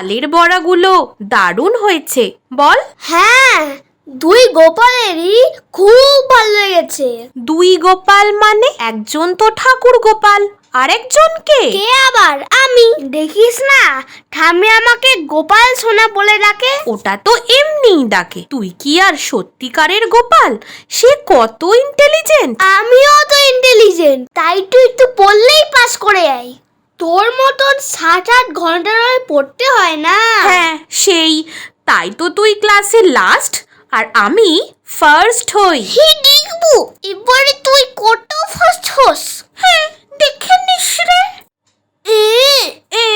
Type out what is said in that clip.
চালের বড়াগুলো দারুণ হয়েছে, বল। হ্যাঁ, দুই গোপালেরই খুব ভালো লেগেছে। দুই গোপাল মানে? একজন তো ঠাকুর গোপাল, আরেকজন কে? কে আবার? আমি। দেখিস না, ঠাম্মি আমাকে গোপাল সোনা বলে ডাকে। ওটা তো এমনিই ডাকে, তুই কি আর সত্যিকারের গোপাল? সে কত ইন্টেলিজেন্ট। আমিও তো ইন্টেলিজেন্ট, তাই তো একটু পড়লেই পাস করে যাই। তোর মতন 7-8 ঘন্টা ধরে পড়তে হয় না। হ্যাঁ সেই, তাই তো তুই ক্লাসে লাস্ট আর আমি ফার্স্ট হই। হি দেখবো এবারে তুই কত ফার্স্ট হোস। হ্যাঁ, দেখে নিস রে। এ এ